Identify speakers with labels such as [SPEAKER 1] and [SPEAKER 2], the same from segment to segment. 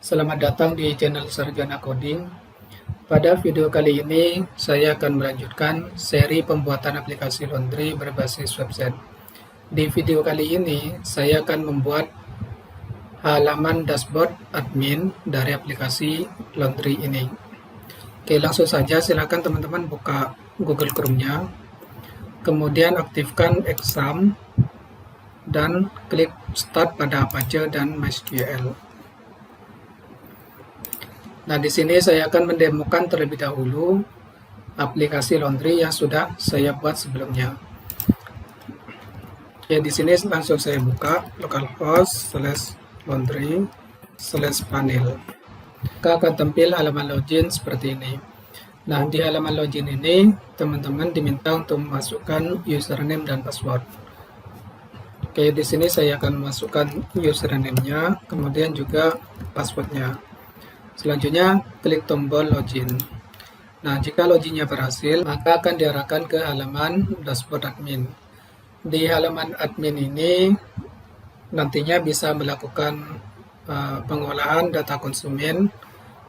[SPEAKER 1] Selamat datang di channel Sarjana Coding. Pada video kali ini, saya akan melanjutkan seri pembuatan aplikasi laundry berbasis website. Di video kali ini, saya akan membuat halaman dashboard admin dari aplikasi laundry ini. Oke, langsung saja silakan teman-teman buka Google Chrome-nya, kemudian aktifkan exam, dan klik Start pada Apache dan MySQL. Nah, di sini saya akan mendemokan terlebih dahulu aplikasi laundry yang sudah saya buat sebelumnya. Oke, di sini langsung saya buka localhost/laundry/panel. Maka akan tampil halaman login seperti ini. Nah, di halaman login ini, teman-teman diminta untuk memasukkan username dan password. Oke, di sini saya akan memasukkan username-nya, kemudian juga password-nya. Selanjutnya, klik tombol login. Nah, jika loginnya berhasil, maka akan diarahkan ke halaman dashboard admin. Di halaman admin ini, nantinya bisa melakukan pengolahan data konsumen,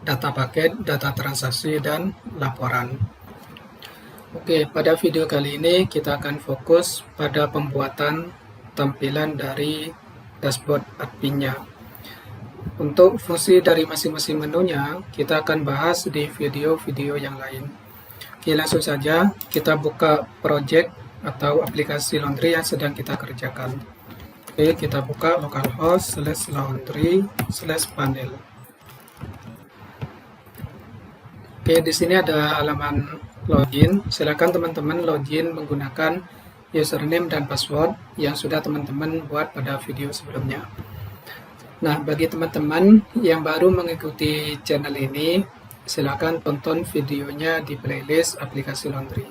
[SPEAKER 1] data paket, data transaksi, dan laporan. Oke, pada video kali ini kita akan fokus pada pembuatan tampilan dari dashboard adminnya. Untuk fungsi dari masing-masing menunya, kita akan bahas di video-video yang lain. Oke, langsung saja kita buka project atau aplikasi laundry yang sedang kita kerjakan. Oke, kita buka localhost/laundry/panel. Oke, di sini ada halaman login. Silakan teman-teman login menggunakan username dan password yang sudah teman-teman buat pada video sebelumnya. Nah, bagi teman-teman yang baru mengikuti channel ini, silakan tonton videonya di playlist aplikasi laundry.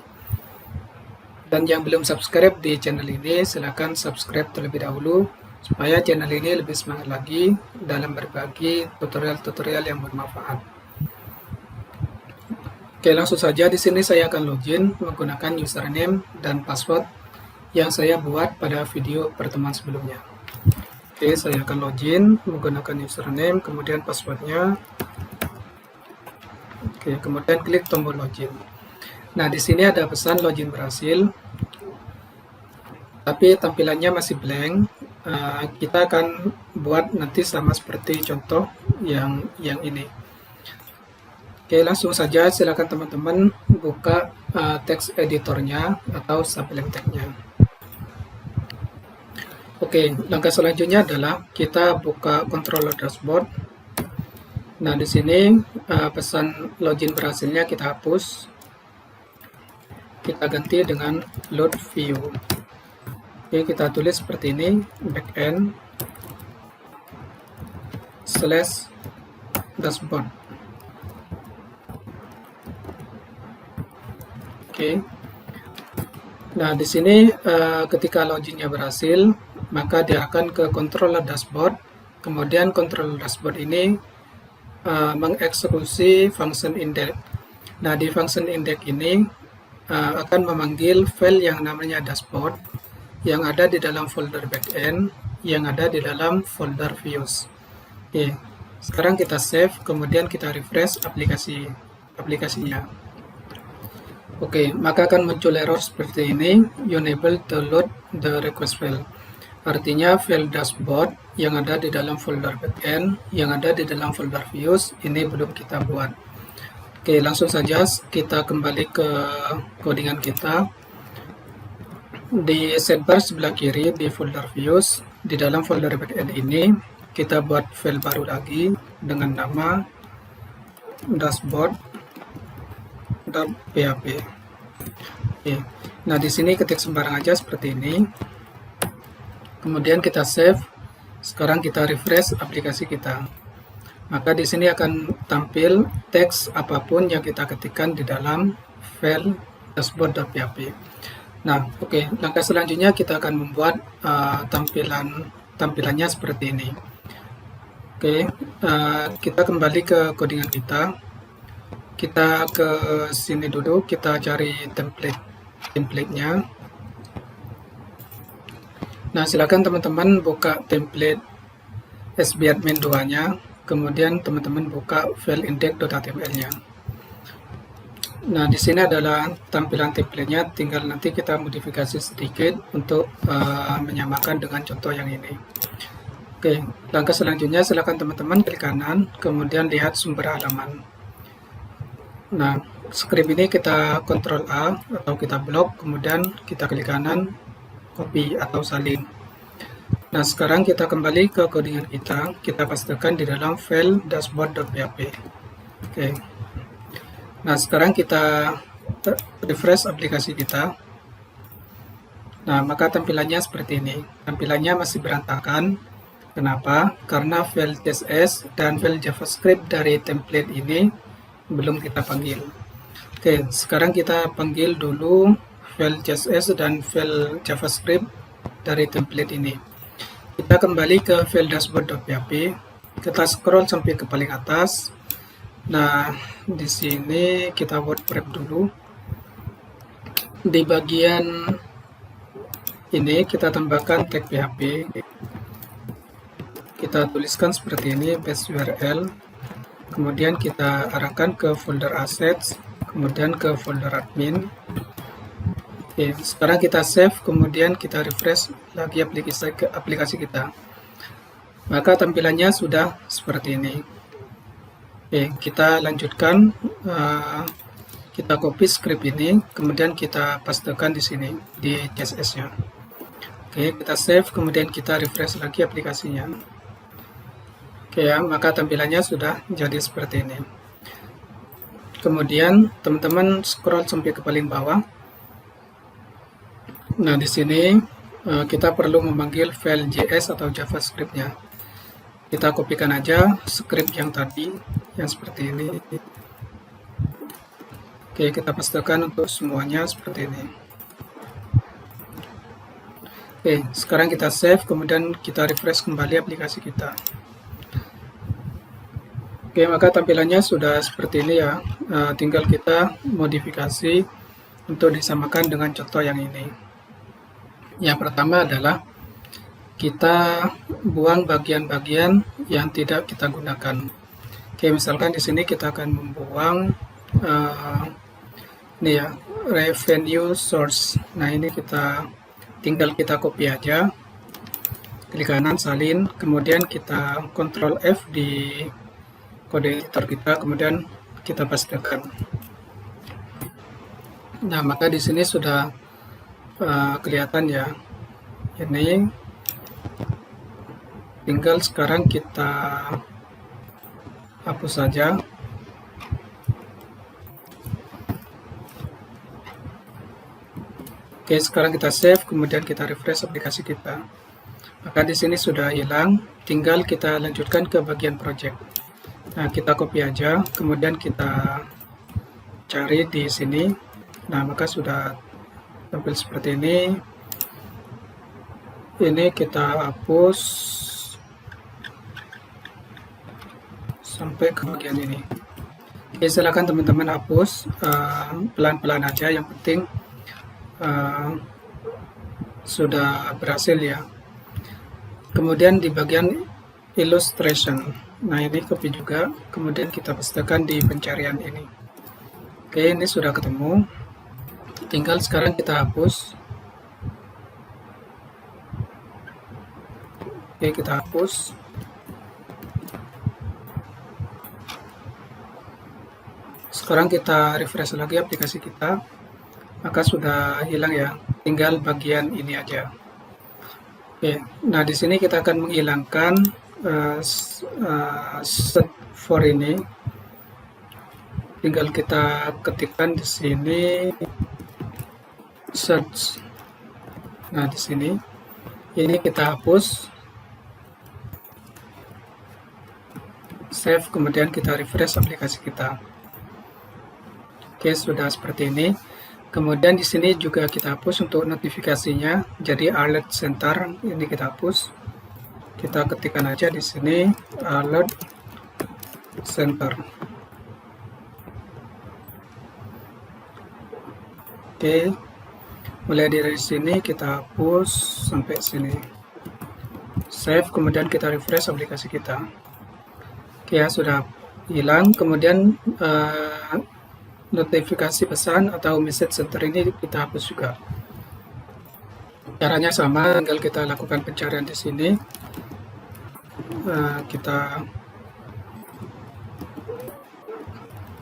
[SPEAKER 1] Dan yang belum subscribe di channel ini, silakan subscribe terlebih dahulu supaya channel ini lebih semangat lagi dalam berbagi tutorial-tutorial yang bermanfaat. Oke, langsung saja di sini saya akan login menggunakan username dan password yang saya buat pada video pertemuan sebelumnya. Oke, saya akan login menggunakan username, kemudian passwordnya. Oke, kemudian klik tombol login. Nah, di sini ada pesan login berhasil, tapi tampilannya masih blank. Kita akan buat nanti sama seperti contoh yang ini. Oke, langsung saja silakan teman-teman buka text editornya atau supplement tag-nya. Oke, langkah selanjutnya adalah kita buka controller dashboard. Nah, di sini pesan login berhasilnya kita hapus. Kita ganti dengan load view. Oke, kita tulis seperti ini, backend/dashboard. Oke. Nah, di sini ketika loginnya berhasil, maka diarahkan ke controller dashboard. Kemudian controller dashboard ini mengeksekusi function index. Nah, di function index ini akan memanggil file yang namanya dashboard yang ada di dalam folder backend, yang ada di dalam folder views. Oke, sekarang kita save, kemudian kita refresh aplikasinya. Oke, maka akan muncul error seperti ini, unable to load the request file. Artinya file dashboard yang ada di dalam folder backend, yang ada di dalam folder views, ini belum kita buat. Oke, langsung saja kita kembali ke codingan kita. Di sidebar sebelah kiri di folder views, di dalam folder backend ini, kita buat file baru lagi dengan nama dashboard.php. Oke. Nah, di sini ketik sembarang aja seperti ini. Kemudian kita save. Sekarang kita refresh aplikasi kita. Maka di sini akan tampil teks apapun yang kita ketikkan di dalam file dashboard.php. Nah, oke. Langkah selanjutnya kita akan membuat tampilannya seperti ini. Oke, kita kembali ke codingan kita. Kita ke sini dulu, kita cari template-nya. Nah, silakan teman-teman buka template SB Admin 2-nya. kemudian teman-teman buka file index.html-nya. Nah, di sini adalah tampilan template-nya, tinggal nanti kita modifikasi sedikit untuk menyamakan dengan contoh yang ini. Oke, langkah selanjutnya silakan teman-teman klik kanan, kemudian lihat sumber halaman. Nah, script ini kita Ctrl A atau kita blok, kemudian kita klik kanan, copy atau salin. Nah, sekarang kita kembali ke codingan kita pastikan di dalam file dashboard.php. Oke. Nah, sekarang kita refresh aplikasi kita. Nah, maka tampilannya seperti ini. Tampilannya masih berantakan. Kenapa? Karena file CSS dan file JavaScript dari template ini belum kita panggil. Oke, sekarang kita panggil dulu file CSS dan file JavaScript dari template ini. Kita kembali ke file dashboard.php. Kita scroll sampai ke paling atas. Nah, di sini kita word prep dulu. Di bagian ini kita tambahkan tag PHP. Kita tuliskan seperti ini, base URL. Kemudian kita arahkan ke folder assets, kemudian ke folder admin. Oke, sekarang kita save, kemudian kita refresh lagi aplikasi kita. Maka tampilannya sudah seperti ini. Oke, kita lanjutkan. Kita copy script ini, kemudian kita pastekan di sini di CSS-nya. Oke, kita save, kemudian kita refresh lagi aplikasinya. Oke ya, maka tampilannya sudah jadi seperti ini. Kemudian teman-teman scroll sampai ke paling bawah. Nah, di sini kita perlu memanggil file JS atau JavaScript-nya. Kita kopikan aja script yang tadi, yang seperti ini. Oke, kita pastikan untuk semuanya seperti ini. Oke, sekarang kita save, kemudian kita refresh kembali aplikasi kita. Oke, maka tampilannya sudah seperti ini ya. Tinggal kita modifikasi untuk disamakan dengan contoh yang ini. Yang pertama adalah kita buang bagian-bagian yang tidak kita gunakan. Oke, misalkan di sini kita akan membuang ini ya, revenue source. Nah, ini tinggal kita copy aja, klik kanan salin, kemudian kita Ctrl F di kode editor kita, kemudian kita pastekan. Nah, maka di sini sudah kelihatan ya. Ini tinggal sekarang kita hapus saja. Oke, sekarang kita save, kemudian kita refresh aplikasi kita. Maka di sini sudah hilang, tinggal kita lanjutkan ke bagian project. Nah, kita copy aja, kemudian kita cari di sini. Nah, maka sudah tampil seperti ini. Ini kita hapus sampai ke bagian ini. Oke, silakan teman-teman hapus pelan-pelan aja, yang penting sudah berhasil ya. Kemudian di bagian illustration, nah ini copy juga, kemudian kita pastekan di pencarian ini. Oke, ini sudah ketemu, tinggal sekarang kita hapus. Oke, kita hapus. Sekarang kita refresh lagi aplikasi kita, maka sudah hilang ya, tinggal bagian ini aja. Oke, nah di sini kita akan menghilangkan set for ini. Tinggal kita ketikkan di sini search. Nah, di sini ini kita hapus, save, kemudian kita refresh aplikasi kita. Oke, sudah seperti ini. Kemudian di sini juga kita hapus untuk notifikasinya, jadi alert center ini kita hapus. Kita ketikkan aja di sini alert center. Oke, mulai dari sini kita hapus sampai sini. Save, kemudian kita refresh aplikasi kita. Oke ya, sudah hilang. Kemudian notifikasi pesan atau message center ini kita hapus juga. Caranya sama, tinggal kita lakukan pencarian di sini. Kita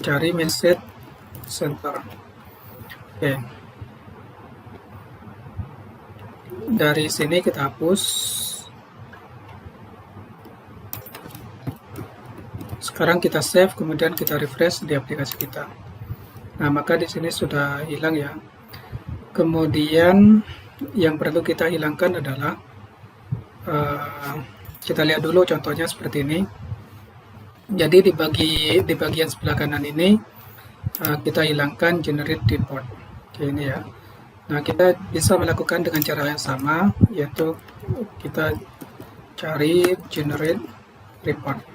[SPEAKER 1] cari message center. Oke. Dari sini kita hapus. Sekarang kita save, kemudian kita refresh di aplikasi kita. Nah, maka di sini sudah hilang ya. Kemudian yang perlu kita hilangkan adalah kita lihat dulu contohnya seperti ini. Jadi di bagian sebelah kanan ini kita hilangkan generate report. Oke, ini ya. Nah, kita bisa melakukan dengan cara yang sama, yaitu kita cari generate report.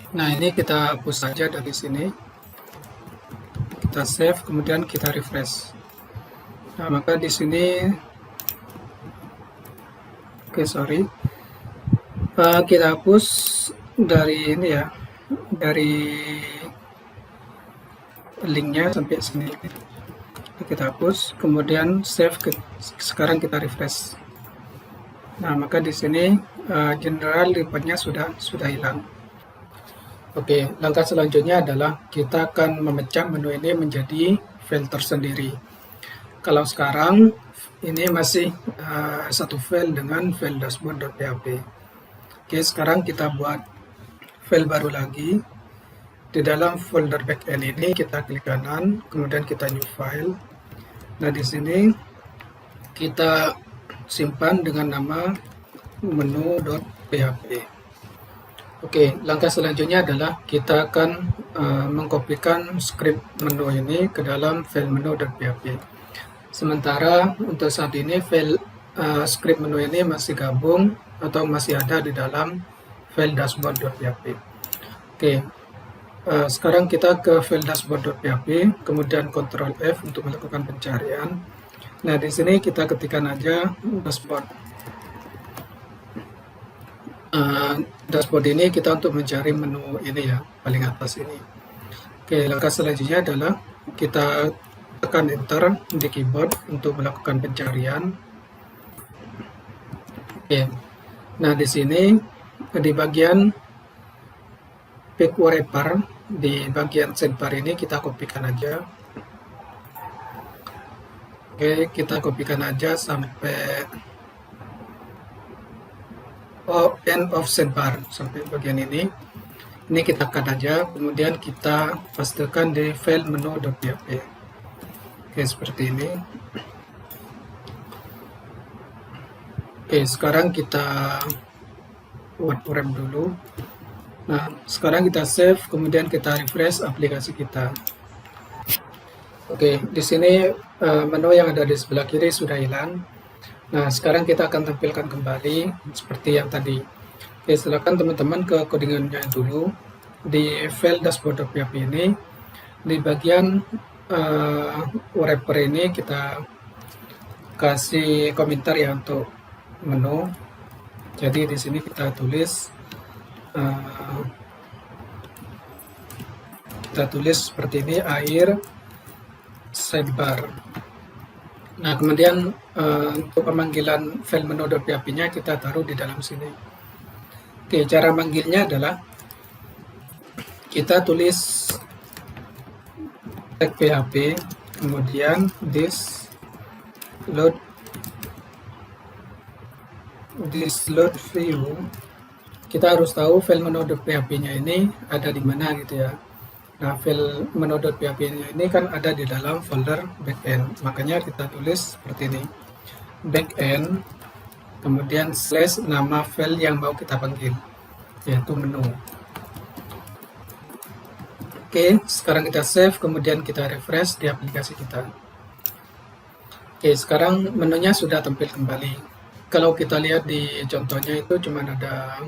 [SPEAKER 1] Nah, ini kita hapus saja dari sini. Kita save, kemudian kita refresh. Nah, maka di sini, kita hapus dari ini ya, dari linknya sampai sini. Kita hapus, kemudian save. Sekarang kita refresh. Nah, maka di sini general reportnya sudah hilang. Oke, langkah selanjutnya adalah kita akan memecah menu ini menjadi file tersendiri. Kalau sekarang ini masih satu file dengan file dashboard.php. Oke, sekarang kita buat file baru lagi. Di dalam folder backend ini kita klik kanan, kemudian kita new file. Nah, di sini kita simpan dengan nama menu.php. Oke, langkah selanjutnya adalah kita akan mengkopikan script menu ini ke dalam file menu.php. Sementara untuk saat ini file script menu ini masih gabung atau masih ada di dalam file dashboard.php. Oke, sekarang kita ke file dashboard.php, kemudian Ctrl F untuk melakukan pencarian. Nah, di sini kita ketikkan aja dashboard. Dashboard ini kita untuk mencari menu ini ya, paling atas ini. Oke, langkah selanjutnya adalah kita tekan enter di keyboard untuk melakukan pencarian. Oke, nah di sini di bagian pick wrapper, di bagian sidebar ini kita kopikan aja. Oke, kita kopikan aja sampai end of sidebar, sampai bagian ini. Ini kita cut aja, kemudian kita pastekan di file menu.php. Oke, seperti ini. Oke, sekarang kita word wrap dulu. Nah, sekarang kita save, kemudian kita refresh aplikasi kita. Oke, di sini menu yang ada di sebelah kiri sudah hilang. Nah, sekarang kita akan tampilkan kembali seperti yang tadi. Oke, silakan teman-teman ke codingannya dulu. Di file dashboard.php ini, di bagian wrapper ini kita kasih komentar ya untuk menu. Jadi di sini kita tulis seperti ini, air sidebar. Nah, kemudian untuk pemanggilan file menu.php-nya kita taruh di dalam sini. Oke, cara manggilnya adalah kita tulis tag php, kemudian this load view. Kita harus tahu file menu.php-nya ini ada di mana gitu ya. Nah, file menu.php ini kan ada di dalam folder backend. Makanya kita tulis seperti ini. Backend, kemudian slash nama file yang mau kita panggil, yaitu menu. Oke, sekarang kita save, kemudian kita refresh di aplikasi kita. Oke, sekarang menunya sudah tampil kembali. Kalau kita lihat di contohnya itu cuma ada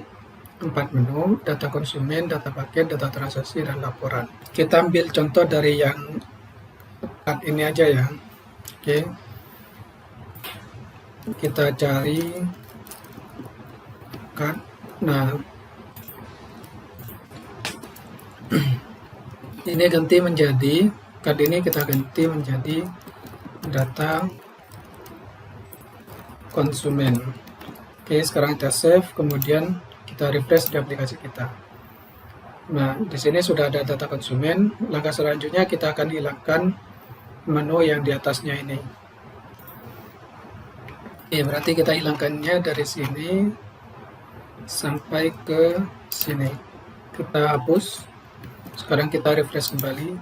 [SPEAKER 1] 4 menu, data konsumen, data paket, data transaksi, dan laporan. Kita ambil contoh dari yang 4 ini aja ya. Oke. Kita cari cut. Nah, Ini ganti menjadi, kali ini kita ganti menjadi data konsumen. Oke, sekarang kita save, kemudian kita refresh di aplikasi kita. Nah, di sini sudah ada data konsumen. Langkah selanjutnya kita akan hilangkan menu yang di atasnya ini. Oke, berarti kita hilangkannya dari sini sampai ke sini. Kita hapus. Sekarang kita refresh kembali.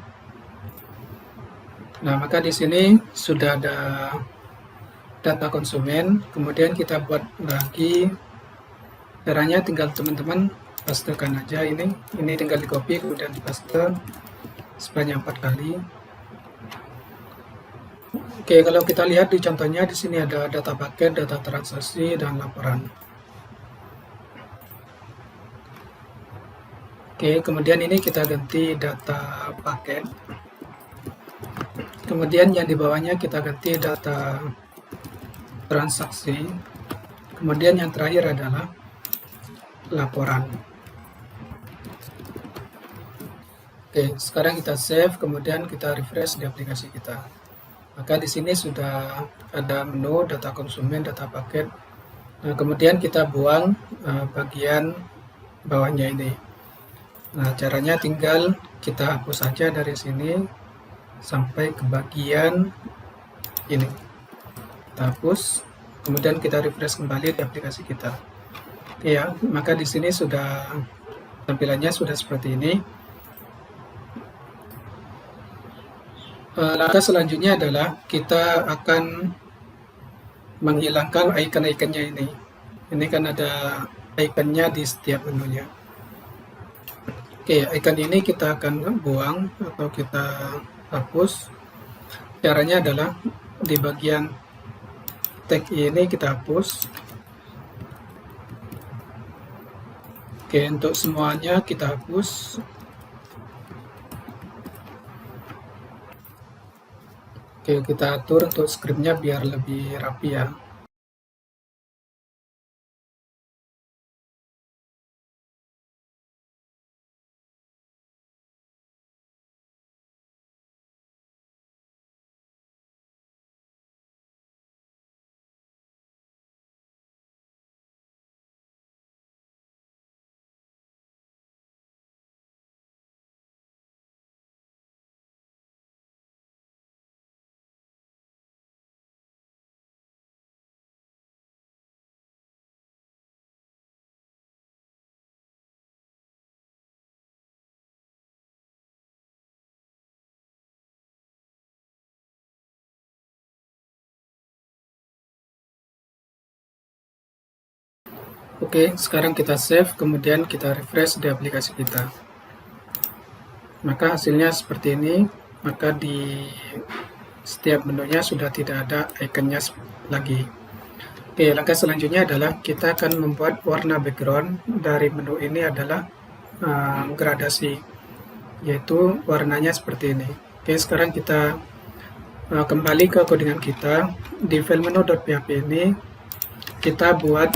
[SPEAKER 1] Nah, maka di sini sudah ada data konsumen. Kemudian kita buat lagi. Caranya tinggal teman-teman pastekan aja ini. Ini tinggal di copy kemudian dipaste sebanyak 4 kali. Oke, kalau kita lihat di contohnya di sini ada data paket, data transaksi, dan laporan. Oke, kemudian ini kita ganti data paket. Kemudian yang di bawahnya kita ganti data transaksi. Kemudian yang terakhir adalah laporan. Oke, sekarang kita save, kemudian kita refresh di aplikasi kita. Maka di sini sudah ada menu data konsumen, data paket. Nah, kemudian kita buang bagian bawahnya ini. Nah, caranya tinggal kita hapus saja dari sini sampai ke bagian ini. Kita hapus, kemudian kita refresh kembali di aplikasi kita. Oke ya, maka di sini sudah tampilannya sudah seperti ini. Langkah selanjutnya adalah kita akan menghilangkan icon-iconnya ini. Ini kan ada iconnya di setiap menunya. Oke, icon ini kita akan buang atau kita hapus. Caranya adalah di bagian tag ini kita hapus. Oke, untuk semuanya kita hapus. Oke, kita atur untuk scriptnya biar lebih rapi ya. Oke, sekarang kita save, kemudian kita refresh di aplikasi kita. Maka hasilnya seperti ini. Maka di setiap menunya sudah tidak ada ikonnya lagi. Oke, langkah selanjutnya adalah kita akan membuat warna background dari menu ini adalah gradasi, yaitu warnanya seperti ini. Oke, sekarang kita kembali ke codingan kita. Di file menu.php ini kita buat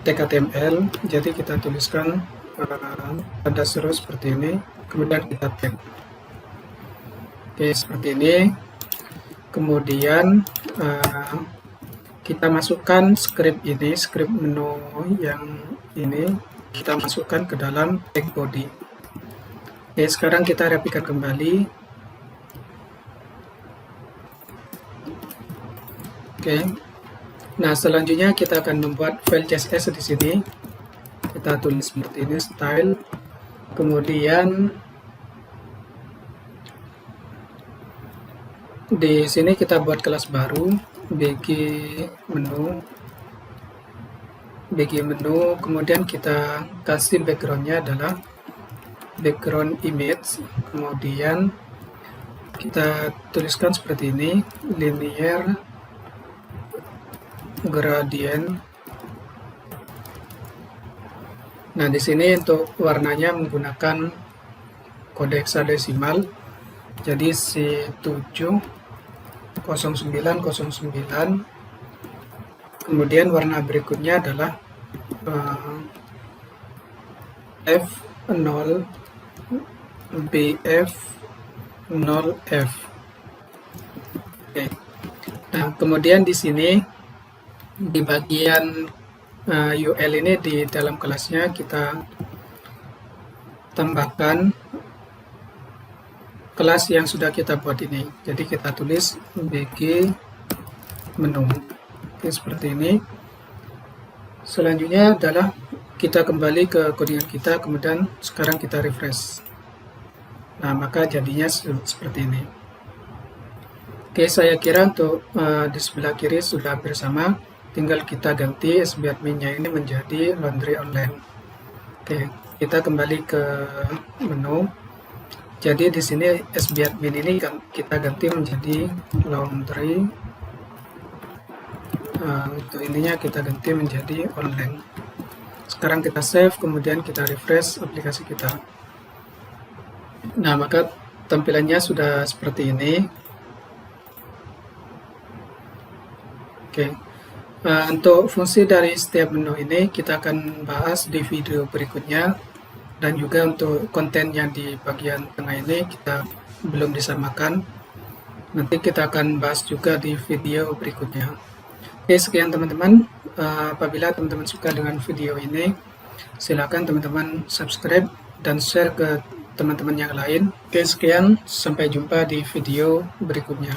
[SPEAKER 1] tag HTML, jadi kita tuliskan tanda seru seperti ini, kemudian kita tag. Oke, seperti ini. Kemudian kita masukkan script ini, script menu yang ini kita masukkan ke dalam tag body. Oke, sekarang kita rapikan kembali. Oke. Nah, selanjutnya kita akan membuat file CSS di sini. Kita tulis seperti ini, style. Kemudian di sini kita buat kelas baru, bg menu. Kemudian kita kasih backgroundnya adalah background image. Kemudian kita tuliskan seperti ini, linear gradient. Nah, di sini untuk warnanya menggunakan kode hexadesimal. Jadi C70909. Kemudian warna berikutnya adalah F0 BF 0F. Oke. Nah, kemudian di sini di bagian UL ini di dalam kelasnya kita tambahkan kelas yang sudah kita buat ini. Jadi kita tulis bg menu. Oke, seperti ini. Selanjutnya adalah kita kembali ke codingan kita, kemudian sekarang kita refresh. Nah, maka jadinya seperti ini. Oke, saya kira untuk di sebelah kiri sudah hampir sama. Tinggal kita ganti SB adminnya ini menjadi laundry online. Oke, kita kembali ke menu. Jadi di sini SB admin ini kita ganti menjadi laundry. Untuk ininya kita ganti menjadi online. Sekarang kita save, kemudian kita refresh aplikasi kita. Nah, maka tampilannya sudah seperti ini. Oke. Untuk fungsi dari setiap menu ini kita akan bahas di video berikutnya, dan juga untuk konten yang di bagian tengah ini kita belum disamakan. Nanti kita akan bahas juga di video berikutnya. Oke, sekian teman-teman. Apabila teman-teman suka dengan video ini, silakan teman-teman subscribe dan share ke teman-teman yang lain. Oke, sekian. Sampai jumpa di video berikutnya.